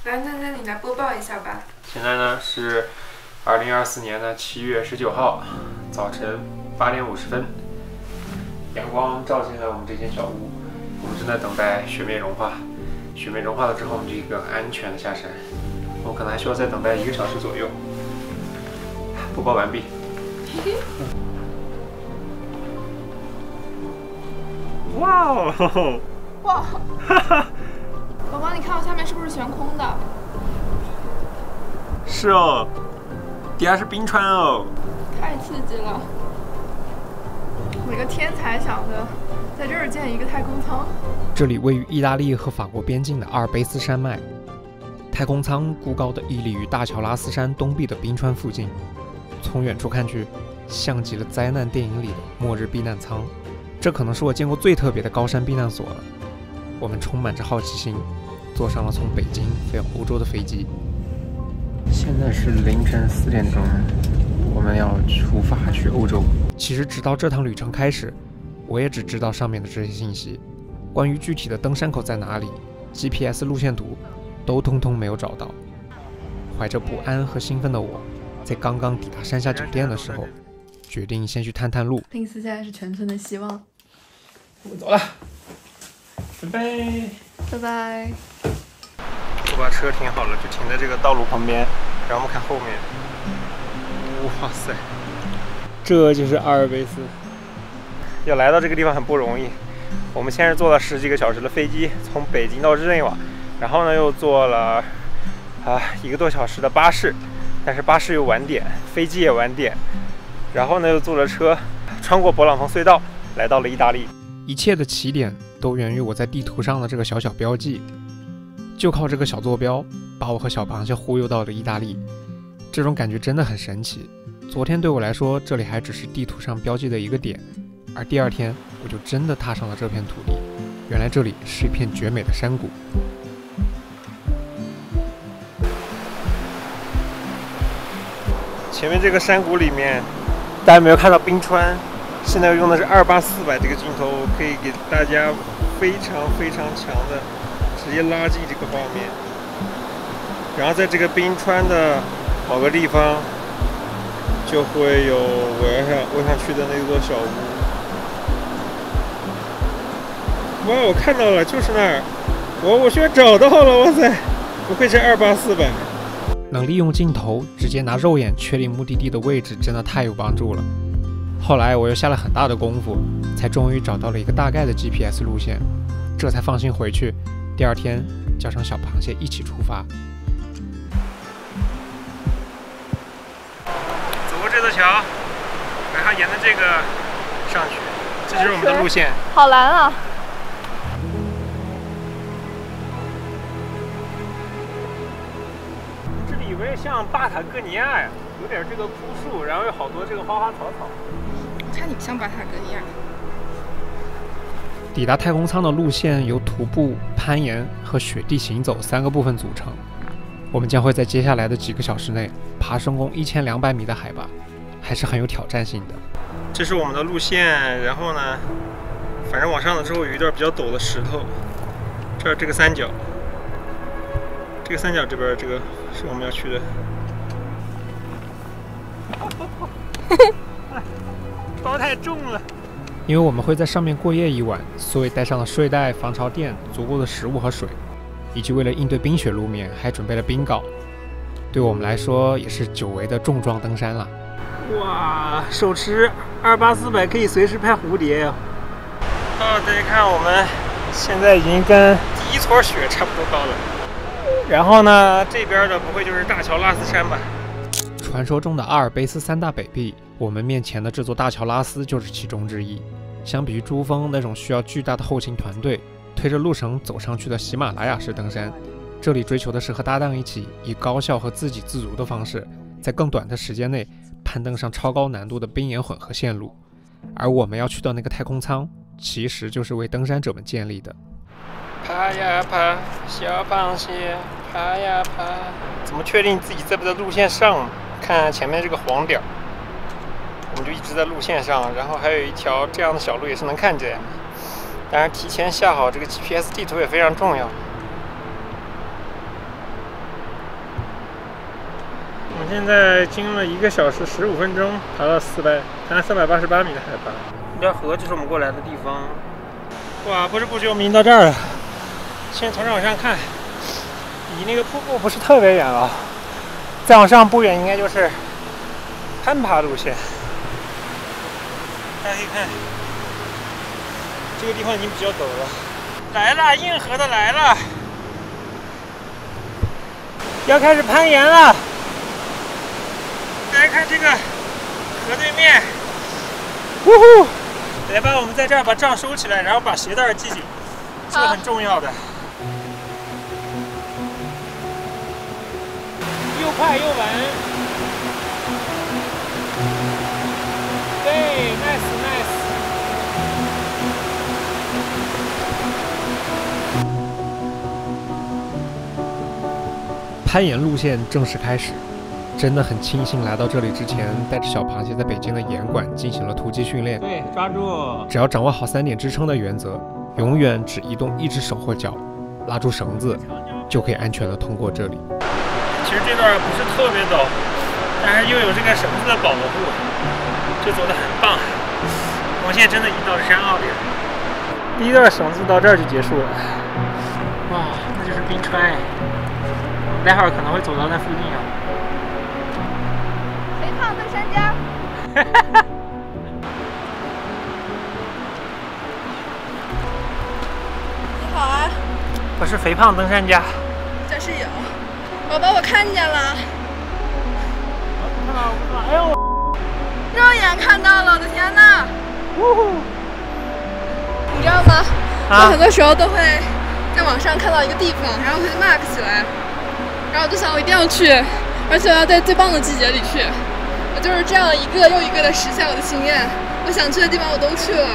那你来播报一下吧。现在呢是2024年的7月19号早晨8点50分，阳光照进了我们这间小屋，我们正在等待雪面融化。雪面融化了之后，我们就一个安全的下山。我们可能还需要再等待1个小时左右。播报完毕。哇哦！哇！宝宝，你看我下面是不是悬空的？是哦，底下是冰川哦。太刺激了！哪个天才想的，在这儿建一个太空舱？这里位于意大利和法国边境的阿尔卑斯山脉，太空舱孤高地屹立于大乔拉斯山东壁的冰川附近，从远处看去，像极了灾难电影里的末日避难舱。这可能是我见过最特别的高山避难所了。我们充满着好奇心，坐上了从北京飞往欧洲的飞机。现在是凌晨4点钟，我们要出发去欧洲。其实直到这趟旅程开始，我也只知道上面的这些信息，关于具体的登山口在哪里、GPS 路线图，都通通没有找到。怀着不安和兴奋的我，在刚刚抵达山下酒店的时候，决定先去探探路。令斯现在是全村的希望。我们走了，拜拜。拜拜。我把车停好了，就停在这个道路旁边，然后我们看后面。哇塞，这就是阿尔卑斯。要来到这个地方很不容易。我们先是坐了10几个小时的飞机，从北京到日内瓦，然后呢又坐了1个多小时的巴士，但是巴士又晚点，飞机也晚点，然后呢又坐了车，穿过勃朗峰隧道，来到了意大利。一切的起点都源于我在地图上的这个小小标记，就靠这个小坐标把我和小螃蟹忽悠到了意大利。这种感觉真的很神奇。昨天对我来说，这里还只是地图上标记的一个点，而第二天我就真的踏上了这片土地。原来这里是一片绝美的山谷。前面这个山谷里面，大家没有看到冰川。现在用的是28400这个镜头，可以给大家非常强的直接拉近这个画面。然后在这个冰川的某个地方，就会有我想去的那座小屋。哇，我看到了，就是那儿。我居然找到了！哇塞，不愧是28400。能利用镜头直接拿肉眼确定目的地的位置，真的太有帮助了。后来我又下了很大的功夫，才终于找到了一个大概的 GPS 路线，这才放心回去。第二天叫上小螃蟹一起出发。走过这座桥，然后沿着这个上去，这就是我们的路线。好蓝啊！这里有点像巴塔哥尼亚呀，有点这个枯树，然后有好多这个花花草草。看你像巴塔哥尼亚。抵达太空舱的路线由徒步、攀岩和雪地行走3个部分组成。我们将会在接下来的几个小时内爬升空1200米的海拔，还是很有挑战性的。这是我们的路线，然后呢，反正往上了之后有一段比较陡的石头，这儿这个三角，这个三角这边这个是我们要去的。包太重了。因为我们会在上面过夜一晚，所以带上了睡袋、防潮垫、足够的食物和水，以及为了应对冰雪路面，还准备了冰镐。对我们来说，也是久违的重装登山了。哇，手持28400可以随时拍蝴蝶呀！大家看，我们现在已经跟第一撮雪差不多高了。然后呢，这边的不会就是大乔拉斯山吧？传说中的阿尔卑斯3大北壁，我们面前的这座大乔拉斯就是其中之一。相比于珠峰那种需要巨大的后勤团队推着路绳走上去的喜马拉雅式登山，这里追求的是和搭档一起以高效和自给自足的方式，在更短的时间内攀登上超高难度的冰岩混合线路。而我们要去的那个太空舱，其实就是为登山者们建立的。爬呀爬，小螃蟹，爬呀爬。怎么确定自己在不在路线上？看前面这个黄点儿，我们就一直在路线上，然后还有一条这样的小路也是能看见。当然，提前下好这个 GPS 地图也非常重要。现在经了1个小时15分钟，爬到388米的海拔。这条河就是我们过来的地方。哇，不知不觉我们已经到这儿了。现在从这往上看，离那个瀑布不是特别远了。再往上不远应该就是攀爬路线。大家可以看，这个地方已经比较陡了。来了，硬核的来了，要开始攀岩了。大家看这个河对面，呜呼！来吧，我们在这儿把杖收起来，然后把鞋带系紧，这个很重要的。又快又稳。对 ，nice。攀岩路线正式开始，真的很庆幸来到这里之前，带着小螃蟹在北京的岩馆进行了突击训练。对，抓住！只要掌握好3点支撑的原则，永远只移动1只手或脚，拉住绳子，就可以安全地通过这里。其实这段不是特别陡，但是又有这个绳子的保护，就走得很棒。我们现在真的已经到了山坳里了。第一段绳子到这儿就结束了。哇，那就是冰川。待会儿可能会走到那附近啊。肥胖登山家。你好啊。我是肥胖登山家。这是有。宝宝，我看见了。哎呦！肉眼看到了，我的天哪！你知道吗？我很多时候都会在网上看到一个地方，然后会 mark 起来。然后我就想，我一定要去，而且我要在最棒的季节里去。我就是这样一个又一个的实现我的心愿。我想去的地方我都去了，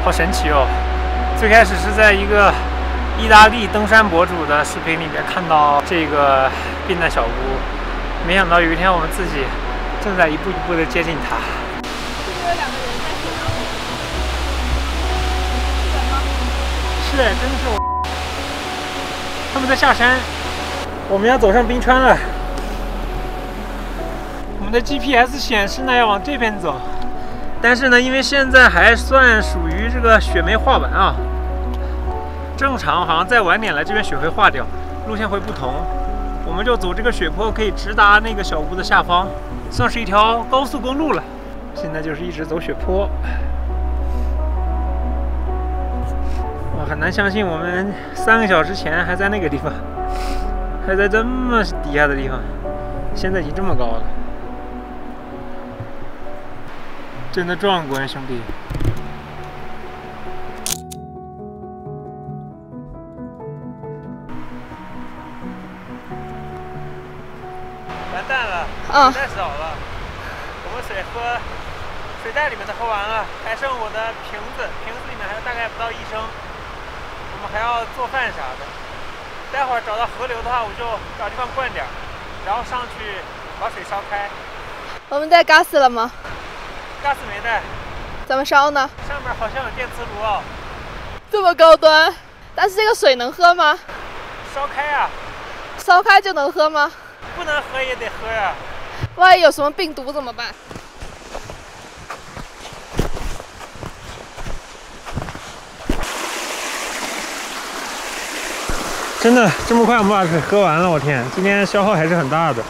好神奇哦！最开始是在一个意大利登山博主的视频里面看到这个避难小屋，没想到有一天我们自己正在一步一步的接近它。是不是有2个人在水上？是，真的是我。他们在下山。我们要走上冰川了。我们的 GPS 显示呢要往这边走，但是呢，因为现在还算属于这个雪没化完啊，正常好像再晚点来这边雪会化掉，路线会不同。我们就走这个雪坡，可以直达那个小屋的下方，算是一条高速公路了。现在就是一直走雪坡。哇，很难相信我们3个小时前还在那个地方。还在这么底下的地方，现在已经这么高了，真的壮观，兄弟！完蛋了，水太少了，我们水袋里面的喝完了，还剩我的瓶子里面还有大概不到1升，我们还要做饭啥的。待会儿找到河流的话，我就找地方灌点，然后上去把水烧开。我们带 gas 了吗 ？gas 没带。怎么烧呢？上面好像有电磁炉哦。这么高端，但是这个水能喝吗？烧开啊。烧开就能喝吗？不能喝也得喝呀。万一有什么病毒怎么办？真的这么快我们把水喝完了，我天，今天消耗还是很大的。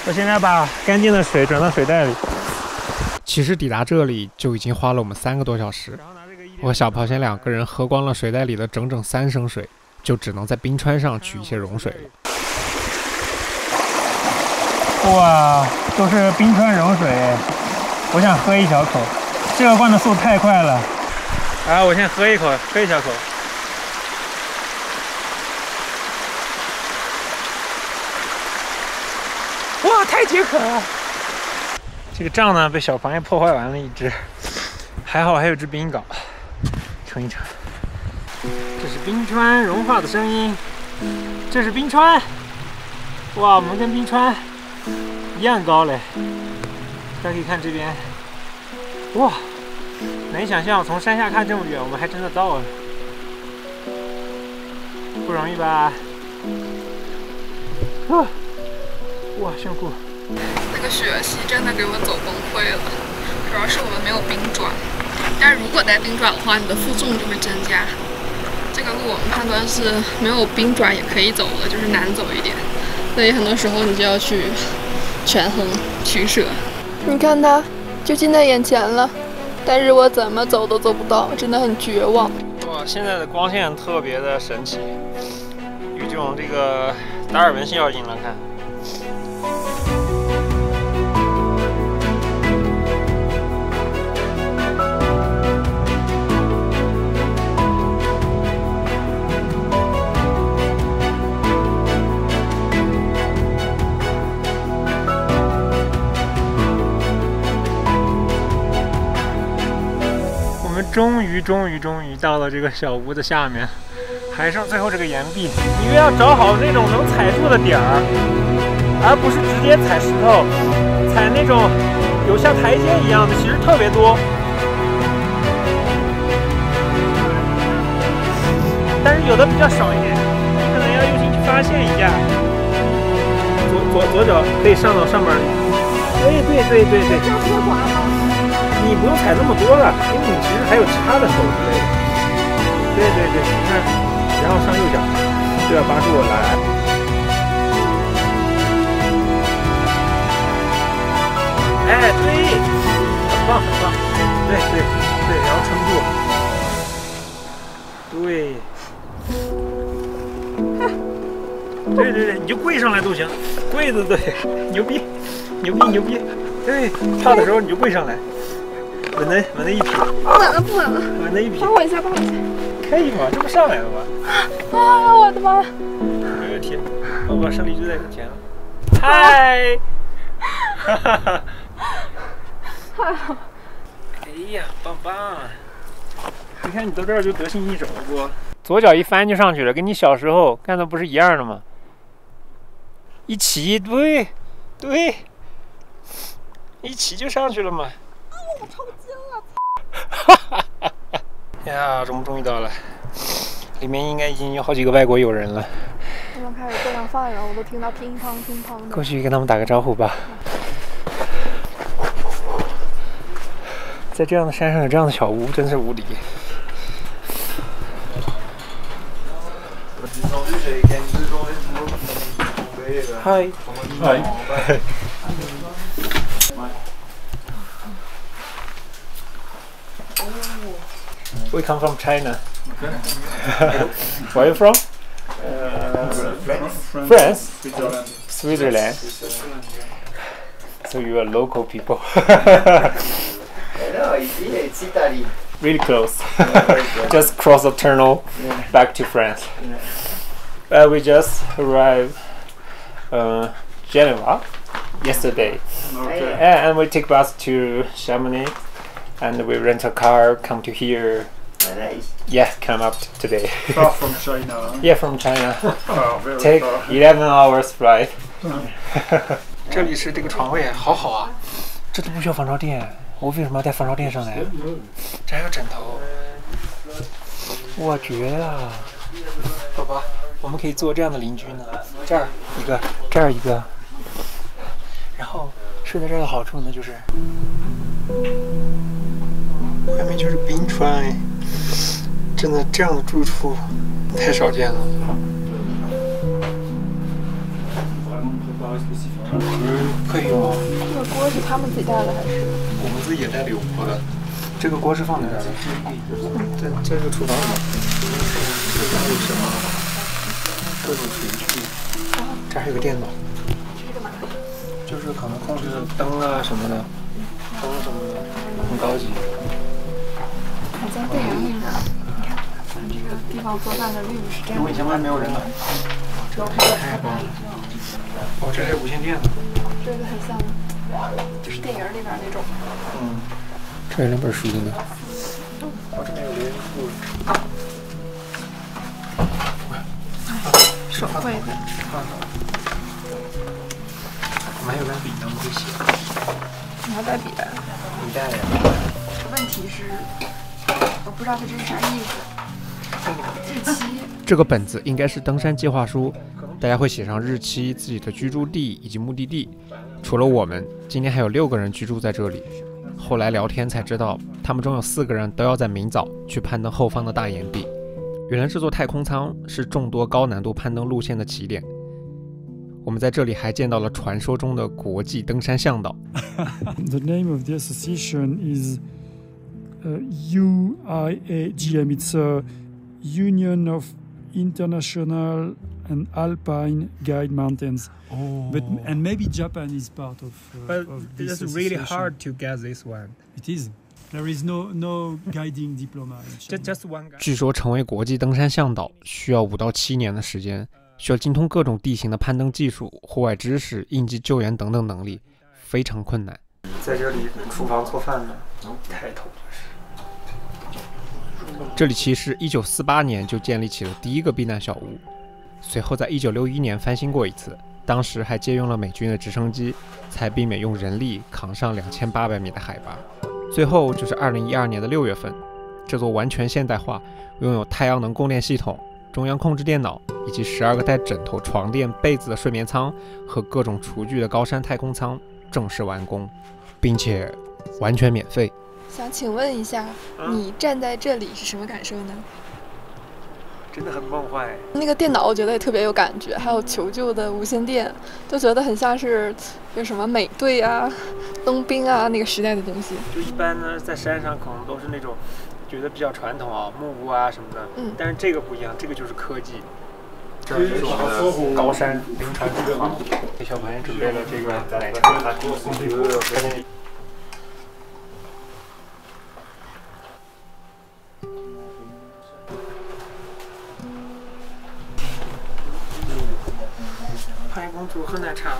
我现在把干净的水转到水袋里。其实抵达这里就已经花了我们3个多小时，我和小螃蟹2个人喝光了水袋里的整整3升水，就只能在冰川上取一些融水了。哇，都是冰川融水，我想喝一小口，这个灌的速度太快了。啊，我先喝一口，喝一小口。哇，太解渴了！这个杖呢被小螃蟹破坏完了一只，还好还有只冰镐，盛一盛。这是冰川融化的声音，这是冰川。哇，我们跟冰川一样高嘞！大家可以看这边，哇，难以想象从山下看这么远，我们还真的到了，不容易吧？哇，炫酷！那个雪溪真的给我走崩溃了，主要是我们没有冰爪。但是如果带冰爪的话，你的负重就会增加。这个路我们判断是没有冰爪也可以走的，就是难走一点。所以很多时候你就要去权衡取舍。你看它就近在眼前了，但是我怎么走都走不到，真的很绝望。哇，现在的光线特别的神奇，有这种这个达尔文效应了，看。终于到了这个小屋的下面，还剩最后这个岩壁。因为要找好那种能踩住的点儿，而不是直接踩石头，踩那种有像台阶一样的，其实特别多。但是有的比较少一点，你可能要用心去发现一下。左脚可以上到上面。对。这样会滑吗？你不用踩那么多了，因为你其实还有其他的手之类的。对，你看，然后上右脚，就要扒住我来。哎，对，很棒。对，然后撑住。对，你就跪上来都行，跪着对，牛逼。对，怕的时候你就跪上来。稳了一匹，不稳了，稳了一匹，帮我一下，可以吗？这不上来了吗？啊，我的妈！哎呦天，我把胜利就在眼前了。嗨，哈，哎呀，棒！你看你到这儿就得心应手了不？左脚一翻就上去了，跟你小时候干的不是一样的吗？一起，对，一起就上去了嘛。我抽筋了！呀，终于到了，里面应该已经有好几个外国友人了。他们开始做上饭了，我都听到乒乓的。过去跟他们打个招呼吧。在这样的山上有这样的小屋，真是无敌。嗨。We come from China. Where are you from? France. Switzerland. So you are local people. No, it's Italy. Really close. Just cross the tunnel back to France. We just arrived Geneva yesterday. Okay. And we take bus to Chamonix. And we rent a car, come to here. Nice. Yeah, come up today. Far from China. Yeah, from China. Oh, very Take far. 11 hours flight. 这里是这个床位，好好啊，这都不需要防潮垫，我为什么要带防潮垫上来？这还有枕头，我绝啊！宝宝，我们可以做这样的邻居呢，这儿一个，这儿一个，然后睡在这儿的好处呢，就是外面就是冰川，真的这样的住处太少见了。可以用啊。这个锅是他们自己带的还是？我们自己也带了有锅的。这个锅是放哪儿的？在这个厨房里。这个还有什么？各种厨具。这还有个电脑。就是可能控制灯啊什么的，灯什么的，很高级。还在电影里面，你看，这个地方做饭的绿是这样。我以前外没有人呢。这太棒了。哦，这还有无线电呢。这个很像，就是电影里边那种。嗯，这有两本书呢。我这边有连书。手绘的。我们还有根笔呢，我们可以写。你还带笔的？你带呀。问题是，我不知道它这是啥意思。日期。这个本子应该是登山计划书，大家会写上日期、自己的居住地以及目的地。除了我们，今天还有6个人居住在这里。后来聊天才知道，他们中有4个人都要在明早去攀登后方的大岩壁。原来这座太空舱是众多高难度攀登路线的起点。我们在这里还见到了传说中的国际登山向导。The name of the association is UIAGM. It's a Union of International and Alpine Guide Mountains. And maybe Japan is part of this association. to get this one. It is. There is no guiding diploma. Just one guy. 据说成为国际登山向导需要5到7年的时间，需要精通各种地形的攀登技术、户外知识、应急救援等等能力，非常困难。在这里厨房做饭呢，太头了。这里其实1948年就建立起了第一个避难小屋，随后在1961年翻新过一次，当时还借用了美军的直升机，才避免用人力扛上2800米的海拔。最后就是2012年的6月份，这座完全现代化、拥有太阳能供电系统、中央控制电脑以及12个带枕头、床垫、被子的睡眠舱和各种厨具的高山太空舱正式完工，并且完全免费。想请问一下，你站在这里是什么感受呢？真的很梦幻。那个电脑我觉得也特别有感觉，还有求救的无线电，就觉得很像是有什么美队啊、冬兵啊那个时代的东西。就一般呢，在山上可能都是那种觉得比较传统啊，木屋啊什么的。但是这个不一样，这个就是科技。这是我们的高山临船之航，给小朋友准备了这个奶茶。欢迎公主喝奶茶了。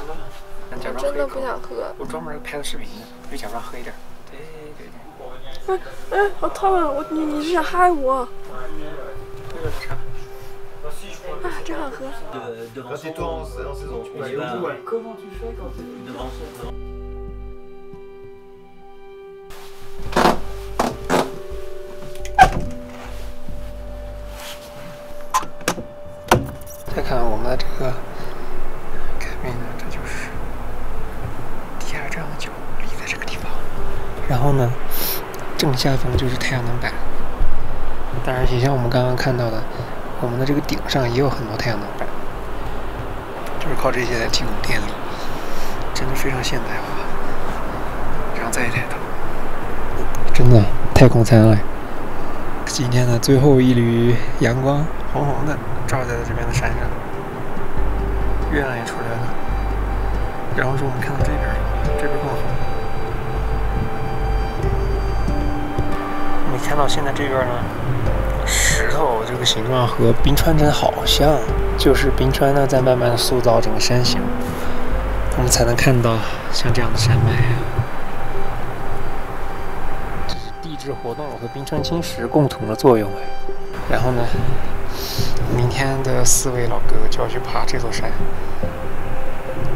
假装真的不想喝。我专门拍的视频呢，就假装喝一点。对。好痛啊！你是想害我？喝个茶。啊，真好喝。再看我们的这个改变呢，这就是底下这样的脚立在这个地方，然后呢，正下方就是太阳能板。当然，也像我们刚刚看到的，我们的这个顶上也有很多太阳能板，就是靠这些来提供电力，真的非常现代化。然后再一抬头，真的太空舱了。今天的最后一缕阳光，红红的照在了这边的山上，月亮也出来了。然后是我们看到这边，这边更红。你看到现在这边呢，石头这个形状和冰川真的好像，就是冰川呢在慢慢的塑造整个山形，我们才能看到像这样的山脉。这是地质活动和冰川侵蚀共同的作用。然后呢，明天的4位老哥就要去爬这座山，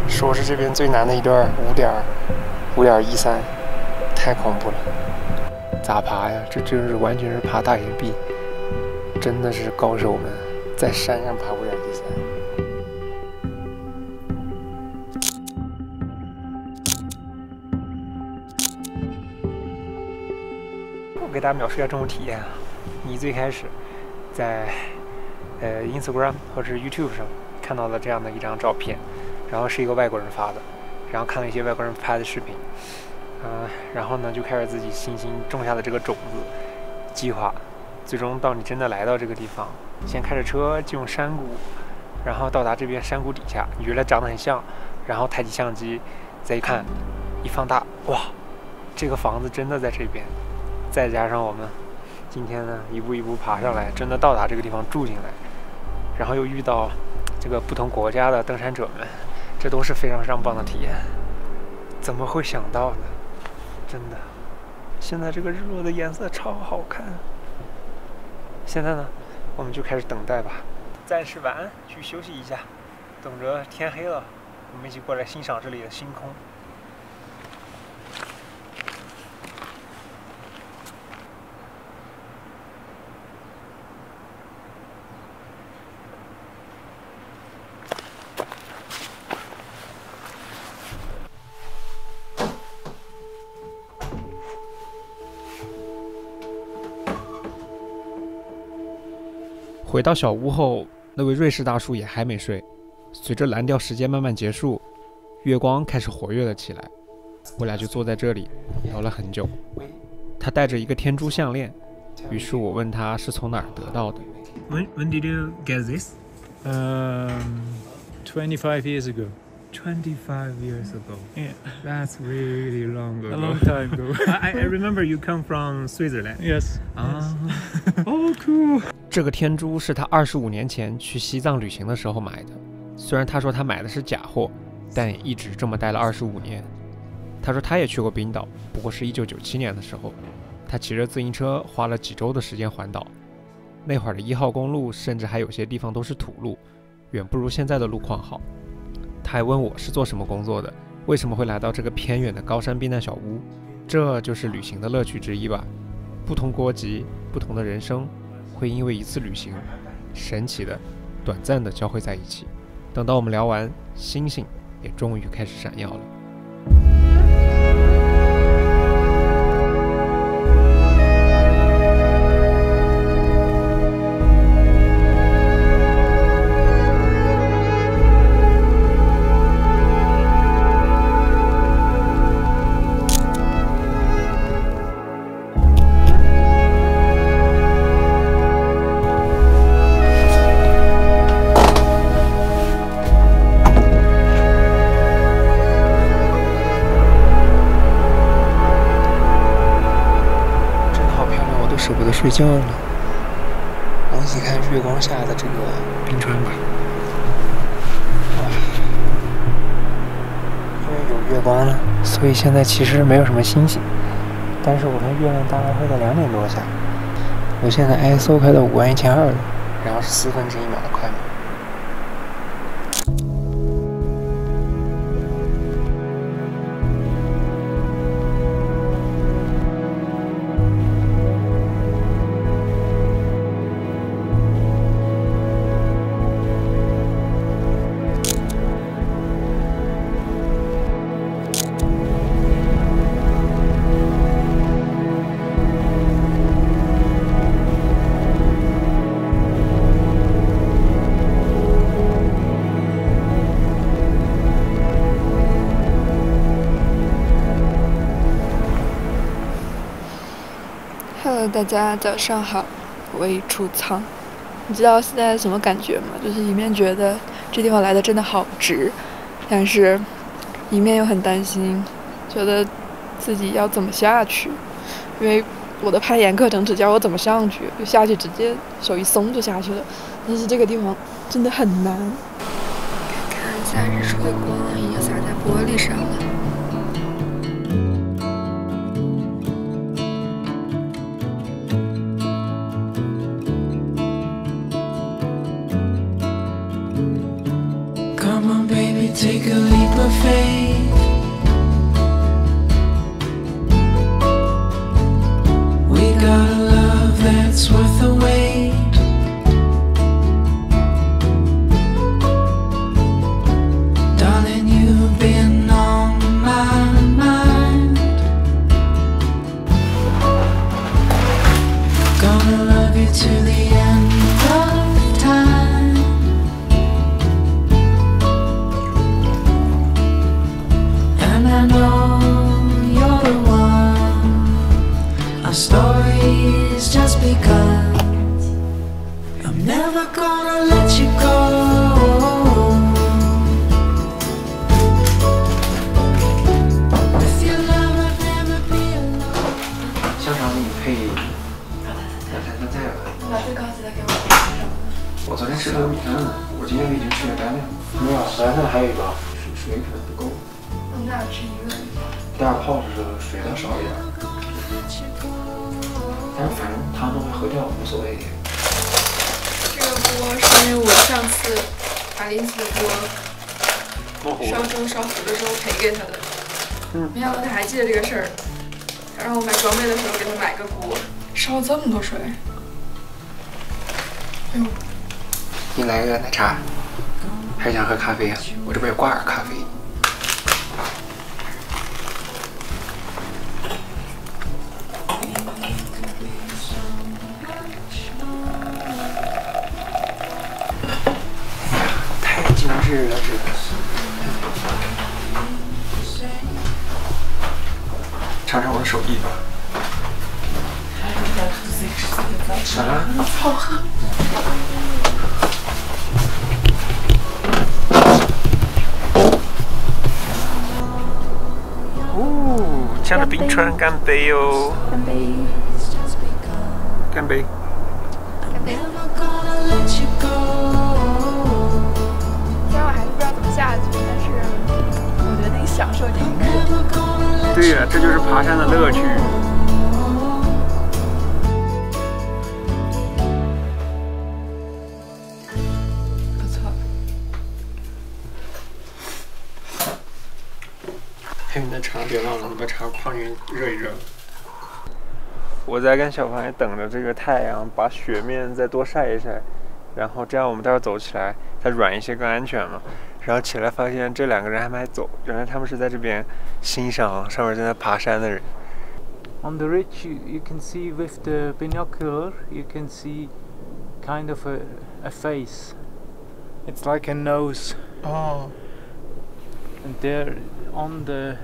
说是这边最难的一段5.13，太恐怖了。咋爬呀？这真是完全是爬大岩壁，真的是高手们在山上爬5.13。我给大家描述一下这种体验啊，你最开始在Instagram 或者是 YouTube 上看到了这样的一张照片，然后是一个外国人发的，然后看了一些外国人拍的视频，然后呢就开始自己精心种下的这个种子计划，最终到你真的来到这个地方，先开着车进入山谷，然后到达这边山谷底下，你觉得长得很像，然后抬起相机再一看，一放大，哇，这个房子真的在这边，再加上我们今天呢一步一步爬上来，真的到达这个地方住进来，然后又遇到这个不同国家的登山者们，这都是非常非常棒的体验。怎么会想到呢？真的，现在这个日落的颜色超好看。现在呢，我们就开始等待吧，暂时晚安，去休息一下，等着天黑了，我们一起过来欣赏这里的星空。回到小屋后，那位瑞士大叔也还没睡。随着蓝调时间慢慢结束，月光开始活跃了起来。我俩就坐在这里聊了很久。他戴着一个天珠项链，于是我问他是从哪儿得到的。When did you get this? 25 years ago. 25 years ago. Yeah, That's really long ago. a long time ago. I remember you come from Switzerland. Yes. 啊 Oh, cool. 这个天珠是他25年前去西藏旅行的时候买的。虽然他说他买的是假货，但也一直这么戴了25年。他说他也去过冰岛，不过是1997年的时候，他骑着自行车花了几周的时间环岛。那会儿的1号公路甚至还有些地方都是土路，远不如现在的路况好。他还问我是做什么工作的，为什么会来到这个偏远的高山避难小屋。这就是旅行的乐趣之一吧。不同国籍、不同的人生，会因为一次旅行，神奇的、短暂的交汇在一起。等到我们聊完，星星也终于开始闪耀了。舍不得睡觉了，我们一起看月光下的这个冰川吧。哇，因为有月光了，所以现在其实没有什么星星，但是我们月亮大概会在2点多下。我现在 ISO 开到51200了，然后是1/4秒的快门。Hello， 大家早上好，我已出舱。你知道现在什么感觉吗？就是一面觉得这地方来的真的好值，但是一面又很担心，觉得自己要怎么下去，因为我的攀岩课程只教我怎么上去，就下去直接手一松就下去了，但是这个地方真的很难。看一下日出的光已经洒在玻璃上了。Take a leap of faith. We got a love that's worth the wait. Darling, you've been on my mind. Gonna love you to the end of time. I know you're the one. Our story's just begun. I'm never gonna let you go. With your love, I'd never be alone. 香肠你配两菜酸菜吧。把最高级的给我点上。我昨天吃的有米饭呢，我今天已经吃了干粮。没有，酸菜还有一包，水可能不够。我们俩吃一个。第二泡是水要少一点，但是反正汤都会喝掉，无所谓的。这个锅是因为我上次把林子的锅烧粥烧糊的时候赔给他的，没想到他还记得这个事儿。他让我买装备的时候给他买个锅，烧这么多水。哎呦！你来个奶茶，还是想喝咖啡啊？我这边有挂耳咖啡。尝尝我的手艺吧。哦，这样的冰川，干杯哟！干杯！干杯！干杯！虽然我还是不知道怎么下去，但是我觉得那个享受挺酷。对呀，这就是爬山的乐趣。不错。嘿，你的茶别忘了，你把茶放进热一热。我在跟小凡等着这个太阳把雪面再多晒一晒，然后这样我们待会儿走起来它软一些更安全嘛。然后起来发现这两个人还没走，原来他们是在这边欣赏上面正在爬山的人。On the ridge, you can see with the binocular, you can see kind of a face. It's like a nose. Oh. And there, on the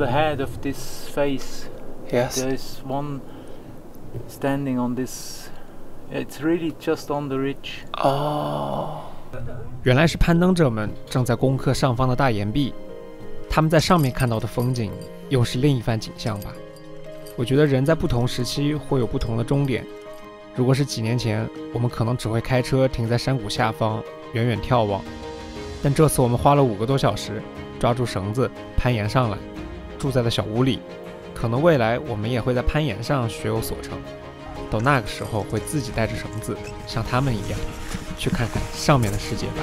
head of this face, Yes. there is one standing on this. It's really just on the ridge. Oh. 原来是攀登者们正在攻克上方的大岩壁，他们在上面看到的风景又是另一番景象吧。我觉得人在不同时期会有不同的终点。如果是几年前，我们可能只会开车停在山谷下方，远远眺望。但这次我们花了5个多小时，抓住绳子攀岩上来，住在了小屋里。可能未来我们也会在攀岩上学有所成，到那个时候会自己带着绳子，像他们一样，去看看上面的世界吧。